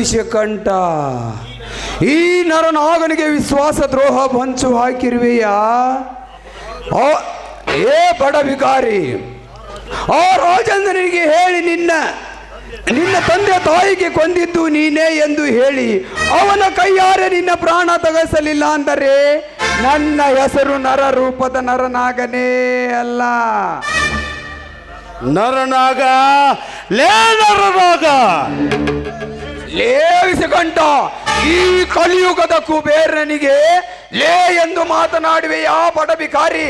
ವಿಷಕಂಠ, ಈ ನರನಾಗನಿಗೆ ವಿಶ್ವಾಸ ದ್ರೋಹ ಹೊಂಚು ಹಾಕಿರುವೆಯಾ? ಏ ಬಡ ವಿಕಾರಿ, ಆ ರಾಜೇಂದ್ರನಿಗೆ ಹೇಳಿ ನಿನ್ನ ತಂದೆ ತಾಯಿಗೆ ಕೊಂದಿದ್ದು ನೀನೇ ಎಂದು ಹೇಳಿ ಅವನ ಕೈಯಾರೆ ನಿನ್ನ ಪ್ರಾಣ ತೆಗೆಸಲಿಲ್ಲ ಅಂದರೆ ನನ್ನ ಹೆಸರು ನರರೂಪದ ನರನಾಗನೇ ಅಲ್ಲ. ನರನಾಗ ಲೇ ನರನಾಗ ಲೇವಿಸಿಕೊಂಡ ಈ ಕಲಿಯುಗದ ಕುಬೇರನಿಗೆ ಲೇ ಎಂದು ಮಾತನಾಡುವೆಯಾ ಬಡ ಬಿಕಾರಿ?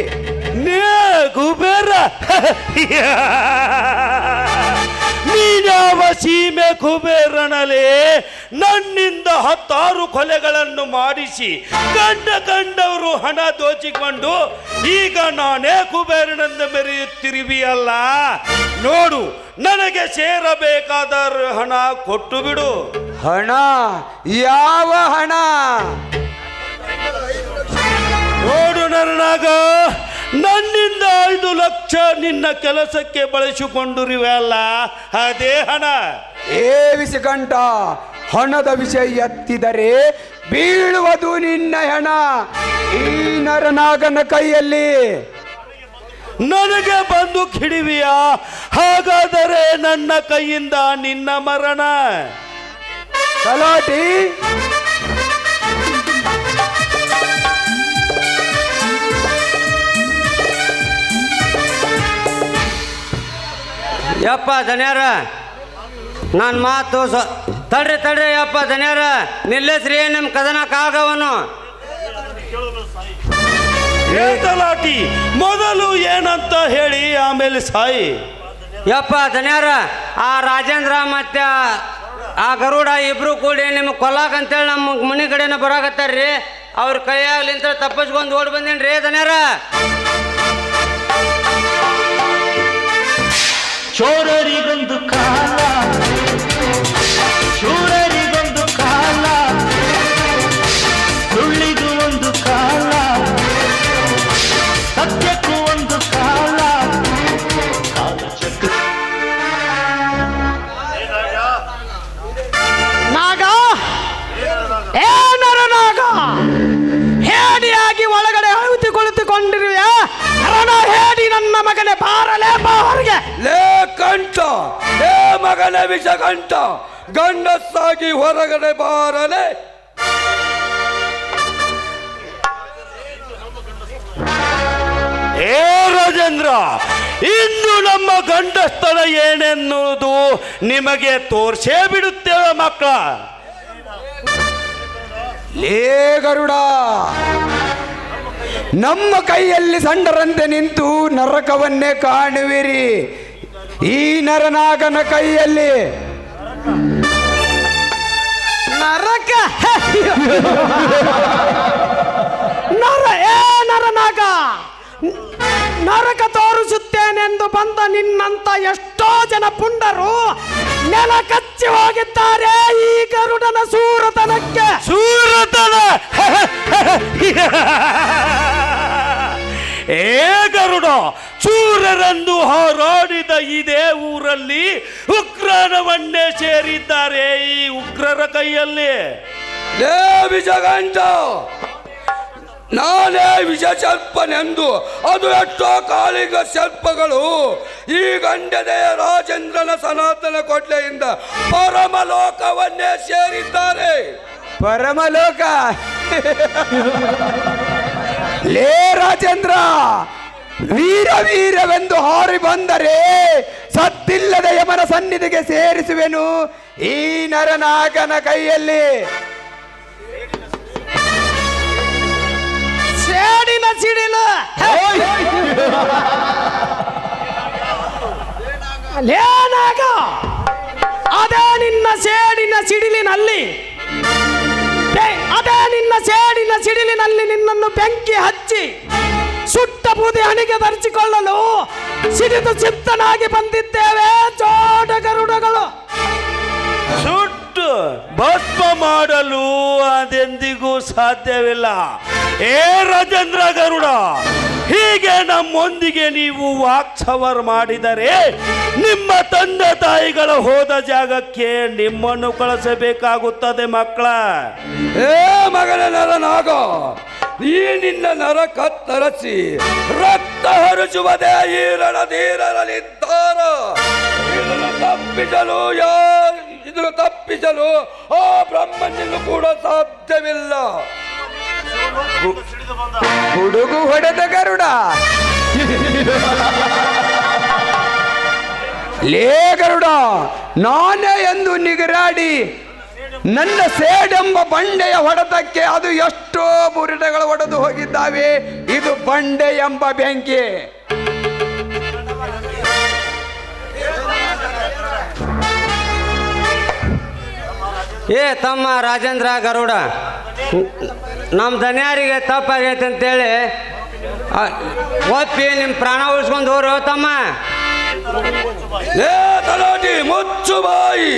ನೇ ಕುಬೇರ? ನೀನಾವ ಸೀಮೆ ಕುಬೇರನಲೇ? ನನ್ನಿಂದ 10 ಕೊಲೆಗಳನ್ನು ಮಾಡಿಸಿ ಕಂಡವರು ಹಣ ದೋಚಿಕೊಂಡು ಈಗ ನಾನೇ ಕುಬೇರನೆಂದು ಮೆರೆಯುತ್ತಿರುವಿಯಲ್ಲ. ನೋಡು, ನನಗೆ ಸೇರಬೇಕಾದ ಹಣ ಕೊಟ್ಟು ಬಿಡು. ಹಣ? ಯಾವ ಹಣ? ನೋಡು ನರನಾಗ, ನನ್ನಿಂದ 5 ಲಕ್ಷ ನಿನ್ನ ಕೆಲಸಕ್ಕೆ ಬಳಸಿಕೊಂಡಿರುವೆ ಅಲ್ಲ, ಅದೇ ಹಣ. ಏ ವಿಷಕಂಠ, ಹಣದ ವಿಷಯ ಎತ್ತಿದರೆ ಬೀಳುವುದು ನಿನ್ನ ಹಣ ಈ ನರನಾಗನ ಕೈಯಲ್ಲಿ. ನನಗೆ ಬಂದು ಕಿಡಿವಿಯಾ? ಹಾಗಾದರೆ ನನ್ನ ಕೈಯಿಂದ ನಿನ್ನ ಮರಣ. ಸಲಾಟಿ, ಯಪ್ಪ ಧನ್ಯಾರ, ನನ್ನ ಮಾತು ತಡ್ರಿ ಯಪ್ಪ ಧನ್ಯಾರ, ನಿಲ್ಲಿಸ್ರಿ ನಿಮ್ಮ ಕದನ ಕಾಗವನು. ತಲಾಟಿ, ಮೊದಲು ಏನಂತ ಹೇಳಿ ಆಮೇಲೆ ಸಾಯಿ. ಯಪ್ಪ ಧನ್ಯಾರ, ಆ ರಾಜೇಂದ್ರ ಮತ್ತೆ ಆ ಗರುಡ ಇಬ್ರು ಕೂಡಿ ನಿಮ್ಗೆ ಕೊಲ್ಲಾಕಂತೇಳಿ ನಮ್ಮ ಮನೆ ಕಡೆನ ಬರಾಕತ್ತಾರ್ರಿ. ಅವ್ರ ಕೈಯಾಗ್ಲಿಂತ ತಪ್ಪಿಸ್ಕೊಂಡು ಓಡಿ ಬಂದೇನ್ರಿ ಧನ್ಯಾರ. ಚೋರರಿಗೊಂದು ಕಾಲ, ಶೂರರಿಗೊಂದು ಕಾಲ, ಸುಳ್ಳಿಗೂ ಒಂದು ಕಾಲ, ಸತ್ಯಕ್ಕೂ ಒಂದು ಕಾಲ. ನಾಗ, ಏ ನರನಾಗ, ಹೇಡಿಯಾಗಿ ಒಳಗಡೆ ಅಳುತಿ ಕುಳಿತುಕೊಂಡಿರುವೆ. ನರನ ಹೇಡಿ ನನ್ನ ಮಗನೇ, ಬಾರಲೇ ಬಾ ಹೊರಗೆ. ಲೇ ಕಂಠ, ಲೇ ಮಗನ ವಿಷಕಂಠ, ಗಂಡಸ್ಸಾಗಿ ಹೊರಗಡೆ ಬಾರಲೆ. ಏ ರಾಜೇಂದ್ರ, ಇಂದು ನಮ್ಮ ಗಂಡಸ್ಥಳ ಏನೆನ್ನುವುದು ನಿಮಗೆ ತೋರ್ಸೇ ಬಿಡುತ್ತೇವೆ ಮಕ್ಕಳ. ಲೇ ಗರುಡ, ನಮ್ಮ ಕೈಯಲ್ಲಿ ಸಂಡರಂತೆ ನಿಂತು ನರಕವನ್ನೇ ಕಾಣುವಿರಿ. ಈ ನರನಾಗನ ಕೈಯಲ್ಲಿ ನರಕ? ನರನಾಗ, ನರಕ ತೋರಿಸುತ್ತೇನೆಂದು ಬಂದ ನಿನ್ನಂತ ಎಷ್ಟೋ ಜನ ಪುಂಡರು ನೆಲ ಕಚ್ಚಿ ಹೋಗಿದ್ದಾರೆ ಈ ಗರುಡನ ಸೂರತನಕ್ಕೆ. ಸೂರತನ? ಏ ಗರುಡ, ಚೂರರೆಂದು ಹೋರಾಡಿದ ಇದೇ ಊರಲ್ಲಿ ಉಗ್ರನವನ್ನೇ ಸೇರಿದ್ದಾರೆ ಈ ಉಗ್ರರ ಕೈಯಲ್ಲಿ. ಲೇ ವಿಷಗಂಠ, ನಾನೇ ವಿಷ ಸರ್ಪನೆಂದು ಅದು ಎಷ್ಟೋ ಕಾಳಿಗ ಸರ್ಪಗಳು ಈ ಗಂಡದೆಯ ರಾಜೇಂದ್ರನ ಸನಾತನ ಕೊಡ್ಲೆಯಿಂದ ಪರಮಲೋಕವನ್ನೇ ಸೇರಿದ್ದಾರೆ. ಪರಮಲೋಕ? ಲೇ ರಾಜೇಂದ್ರ, ವೀರವೆಂದು ಹಾರಿ ಬಂದರೆ ಸತ್ತಿಲ್ಲದ ಯಮನ ಸನ್ನಿಧಿಗೆ ಸೇರಿಸುವೆನು ಈ ನರನಾಗನ ಕೈಯಲ್ಲಿ. ಸೇಡಿನ ಸಿಡಿಲು ಲೇನಾಗ, ಅದೇ ನಿನ್ನ ಸೇಡಿನ ಸಿಡಿಲಿನಲ್ಲಿ ನಿನ್ನನ್ನು ಬೆಂಕಿ ಹಚ್ಚಿ ಸುಟ್ಟ ಬೂದಿ ಹಣಿಗೆ ಧರಿಸಿಕೊಳ್ಳಲು ಸಿಡಿದು ಚಿತ್ತನಾಗಿ ಬಂದಿದ್ದೇವೆ ಚೋಟ ಗರುಡಗಳು. ಸುಟ್ಟು ಭಸ್ಮ ಮಾಡಲು ಅದೆಂದಿಗೂ ಸಾಧ್ಯವಿಲ್ಲ. ಏ ರಾಜೇಂದ್ರ ಗರುಡ, ಹೀಗೆ ನಮ್ಮೊಂದಿಗೆ ನೀವು ವಾಕ್ಸವರ್ ಮಾಡಿದರೆ ನಿಮ್ಮ ತಂದೆ ತಾಯಿಗಳ ಹೋದ ಜಾಗಕ್ಕೆ ನಿಮ್ಮನ್ನು ಕಳಿಸಬೇಕಾಗುತ್ತದೆ ಮಕ್ಕಳ. ಏ ಮಗನ ನರನಾಗ, ಈ ನಿನ್ನ ನರ ಕತ್ತರಿಸಿ ರಕ್ತ ಹರಿಸುವುದೇ ಈ ರಣಧೀರರಲ್ಲಿದ್ದಾರ. ಇದನ್ನು ತಪ್ಪಿಸಲು ಆ ಬ್ರಹ್ಮನಿಗೂ ಕೂಡ ಸಾಧ್ಯವಿಲ್ಲ. ಹುಡುಗು ಹೊಡೆದ ಗರುಡ, ಲೇ ಗರುಡ, ನಾನೇ ಎಂದು ನಿಗರಾಡಿ ನನ್ನ ಸೇಡೆಂಬ ಬಂಡೆಯ ಹೊಡೆತಕ್ಕೆ ಅದು ಎಷ್ಟೋ ಬುರುಡೆಗಳು ಹೊಡೆದು ಹೋಗಿದ್ದಾವೆ. ಇದು ಬಂಡೆ ಎಂಬ ಬೆಂಕಿ. ಏ ತಮ್ಮ ರಾಜೇಂದ್ರ ಗರುಡ, ನಮ್ಮ ದನಿಯಾರಿಗೆ ತಪ್ಪಾಗೈತೆ ಅಂತೇಳಿ ಒಪ್ಪಿ ನಿಮ್ಮ ಪ್ರಾಣ ಉಳಿಸ್ಕೊಂಡು ಹೋರು ತಮ್ಮ. ಏ ತಲಾಟಿ, ಮುಚ್ಚು ಬಾಯಿ.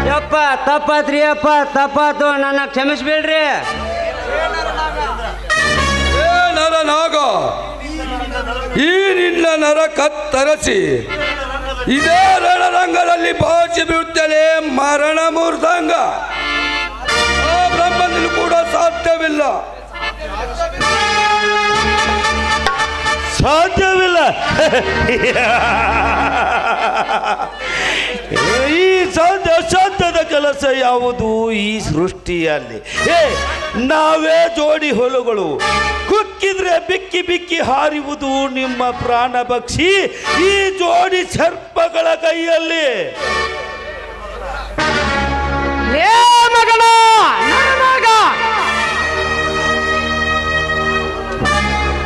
ಯಪ್ಪ ತಪ್ಪಾತ್ರಿ, ಅಪ್ಪ ತಪ್ಪಾತು, ನನ್ನ ಕ್ಷಮಿಸ್ಬೇಡ್ರಿ. ಏ ನರನಾಗ, ಈ ನಿನ್ನ ನರ ಕತ್ತರಿಸಿ ಇದೇ ರಣರಂಗದಲ್ಲಿ ಬಾಚಿ ಬಿಡುತ್ತಲೇ ಮರಣ ಮೂರ್ಧಂಗ. ಆ ಬ್ರಹ್ಮನಿಗೂ ಕೂಡ ಸಾಧ್ಯವಿಲ್ಲ. ಸಾಧ್ಯವಿಲ್ಲ. ಈ ಅಸಾಧ್ಯದ ಕೆಲಸ ಯಾವುದು ಈ ಸೃಷ್ಟಿಯಲ್ಲಿ? ನಾವೇ ಜೋಡಿ ಹೊಲಗಳು, ಕುಕ್ಕಿದ್ರೆ ಬಿಕ್ಕಿ ಬಿಕ್ಕಿ ಹಾರಿವುದು ನಿಮ್ಮ ಪ್ರಾಣ ಭಕ್ಷಿ ಈ ಜೋಡಿ ಸರ್ಪಗಳ ಕೈಯಲ್ಲಿ. ಮಗನ ನರನಾಗ,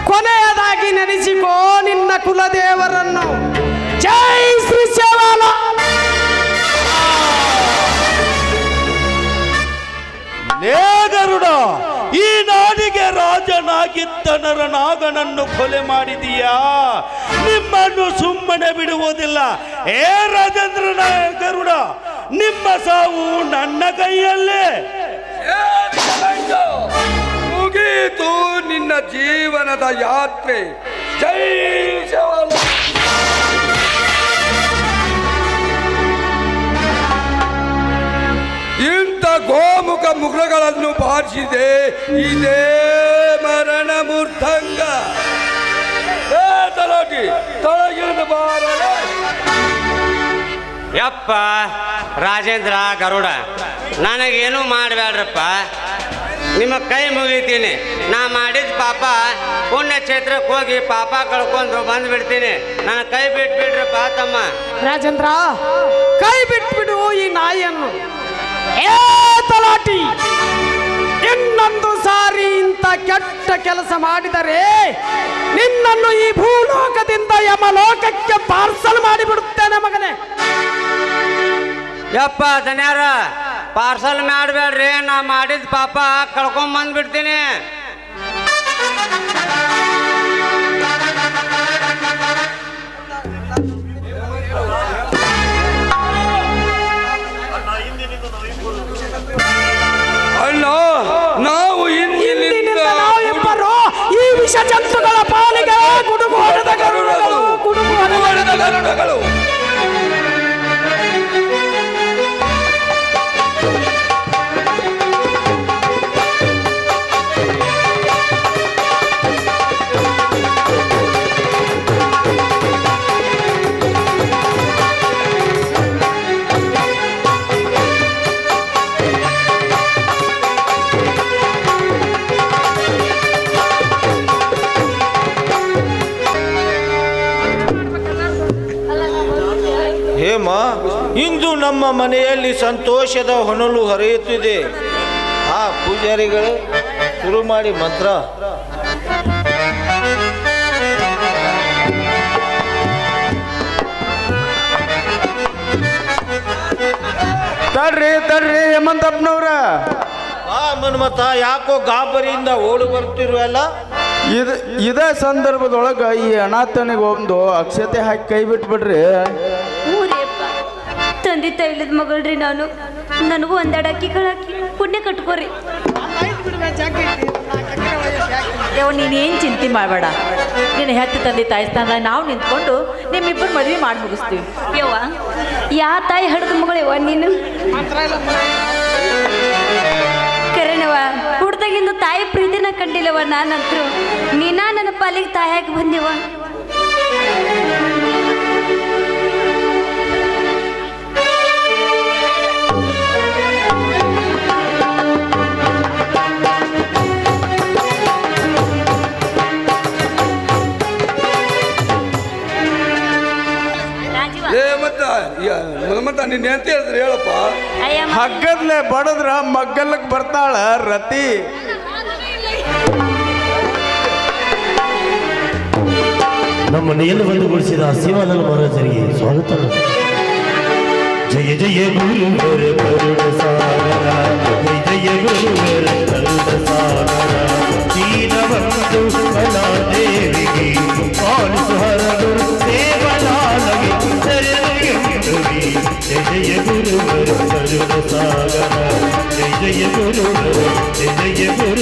ಕೊನೆಯದಾಗಿ ನೆನೆಸಿಕೋ ನಿನ್ನ ಕುಲದೇವರನ್ನು. ಜೈ ಶ್ರೀ ಶೇವಾಲ. ಗರುಡ, ಈ ನಾಡಿಗೆ ರಾಜನಾಗಿದ್ದ ನರನಾಗನನ್ನು ಕೊಲೆ ಮಾಡಿದೀಯಾ? ನಿಮ್ಮನ್ನು ಸುಮ್ಮನೆ ಬಿಡುವುದಿಲ್ಲ. ಏ ರಾಜೇಂದ್ರ ಗರುಡ, ನಿಮ್ಮ ಸಾವು ನನ್ನ ಕೈಯಲ್ಲೇ. ಮುಗೀತು ನಿನ್ನ ಜೀವನದ ಯಾತ್ರೆ. ಜೈ ಶೇವಾಲ. ಇಂಥ ಗೋಮುಖ ಮುಖಗಳನ್ನು ಬಾರಿಸಿದೆ ಇದೇ ಮರಣ ಮೂರ್ಧಂಗ. ತಲಾಟಿ, ತೊಳಗಿಳಿದು ಬಾರಲ. ಯಪ್ಪ ರಾಜೇಂದ್ರ ಗರುಡ, ನನಗೇನು ಮಾಡಬೇಡ್ರಪ್ಪ, ನಿಮ್ಮ ಕೈ ಮುಗಿತೀನಿ. ನಾ ಮಾಡಿದ ಪಾಪ ಪುಣ್ಯಕ್ಷೇತ್ರಕ್ಕೆ ಹೋಗಿ ಪಾಪ ಕಳ್ಕೊಂಡು ಬಂದ್ಬಿಡ್ತೀನಿ. ನನ್ನ ಕೈ ಬಿಟ್ಬಿಡ್ರಪ್ಪ ತಮ್ಮ. ರಾಜೇಂದ್ರ, ಕೈ ಬಿಟ್ಬಿಡು ಈ ನಾಯಿಯನ್ನು. ಏ ತಲಾಟಿ, ಇನ್ನೊಂದು ಸಾರಿ ಇಂಥ ಕೆಟ್ಟ ಕೆಲಸ ಮಾಡಿದರೆ ನಿನ್ನನ್ನು ಈ ಭೂಲೋಕದಿಂದ ಯಮಲೋಕಕ್ಕೆ ಪಾರ್ಸಲ್ ಮಾಡಿಬಿಡುತ್ತೇನೆ ಮಗನೇ. ಯಪ್ಪ ದನ್ಯಾರ, ಪಾರ್ಸಲ್ ಮಾಡಬೇಡ್ರಿ, ನಾ ಮಾಡಿದ ಪಾಪ ಕಳ್ಕೊಂಡ್ ಬಂದ್ಬಿಡ್ತೀನಿ. ಅಣ್ಣ, ನಾವು ಇಂದಿನಿಂದ ನಾವಿಬ್ಬರು ಈ ವಿಷ ಜಂತುಗಳ ಪಾಲಿಗೆ ಗುಡುಗು ಹೊಡೆದ ಗರುಡಗಳು, ಗುಡುಗು ಹೊಡೆದ ಗರುಡಗಳು. ಹೇಮ, ಇಂದು ನಮ್ಮ ಮನೆಯಲ್ಲಿ ಸಂತೋಷದ ಹೊನಲು ಹರಿಯುತ್ತಿದೆ. ಆ ಪೂಜಾರಿಗಳು ಶುರು ಮಾಡಿ ಮಂತ್ರ. ತಡ್ರಿ ಹೇಮಂತಪ್ಪನವ್ರ. ಮನ್ಮಥ, ಯಾಕೋ ಗಾಬರಿಯಿಂದ ಓಡಿ ಬರ್ತಿರುವಲ್ಲ? ಇದೇ ಸಂದರ್ಭದೊಳಗ ಈ ಅನಾಥನಿಗೆ ಒಂದು ಅಕ್ಷತೆ ಹಾಕಿ ಕೈ ಬಿಟ್ಬಿಡ್ರಿ. ಊರೇಪ್ಪ, ತಂದೆ ತಾಯಿ ಇಲ್ಲದ ಮಗಳ್ರಿ ನಾನು. ನನಗೂ ಒಂದೆರಡು ಅಕ್ಕಿ ಕಾಳು ಹಾಕಿ ಪುಣ್ಯ ಕಟ್ಕೋರಿ. ಯವ್ವ ನೀನೇನು ಚಿಂತೆ ಮಾಡಬೇಡ. ನಿನ್ನ ಹೆತ್ತ ತಂದೆ ತಾಯಿ ಸ್ಥಾನ ನಾವು ನಿಂತ್ಕೊಂಡು ನಿಮ್ಮಿಬ್ಬರು ಮದುವೆ ಮಾಡಿ ಮುಗಿಸ್ತೀವಿ. ಯವ್ವ ಯಾ ತಾಯಿ ಹಡ್ದ ಮಗಳವ್ವ ನೀನು. ಕರೆನವ ಹುಡ್ದಾಗಿಂದು ತಾಯಿ ಪ್ರೀತಿನ ಕಂಡಿಲ್ಲವ. ನಾನಂತರೂ ನೀನ ನನ್ನ ಪಾಲಿಗೆ ತಾಯಾಗಿ ಬಂದಿವ. ಮತ್ತ ನಿನ್ನ ಎಂತ ಹೇಳಿದ್ರೆ ಹೇಳಪ್ಪ. ಹಗ್ಗದ್ಲೆ ಬಡದ್ರ ಮಗ್ಗಲಕ್ ಬರ್ತಾಳ ರತಿ. ನಮ್ಮನೆಯನ್ನು ಬಂದುಗೊಳಿಸಿದ ಶಿವಾನಂದ ಮಹಾರಾಜರಿಗೆ ಸ್ವಾಗತ. ಜಯ ಜಯ ಗುರುವರ ಕರುಣ ಸಾಗರ, ಜಯ ಗುರುವರ ಕರುಣ ಸಾಗರ. ದೀನಬಂಧು ಕಲಾದೇವಿಗೆ ಪಾಲಿಸು ಹರಗುರು ದೇವಲಾಲಗೆ ಶರಣೆಂದುವಿ. ಜಯ ಜಯ ಗುರುವರ ಕರುಣ ಸಾಗರ, ಜಯ ಜಯ ಗುರುವರ, ಜಯ ಜಯ ಗುರು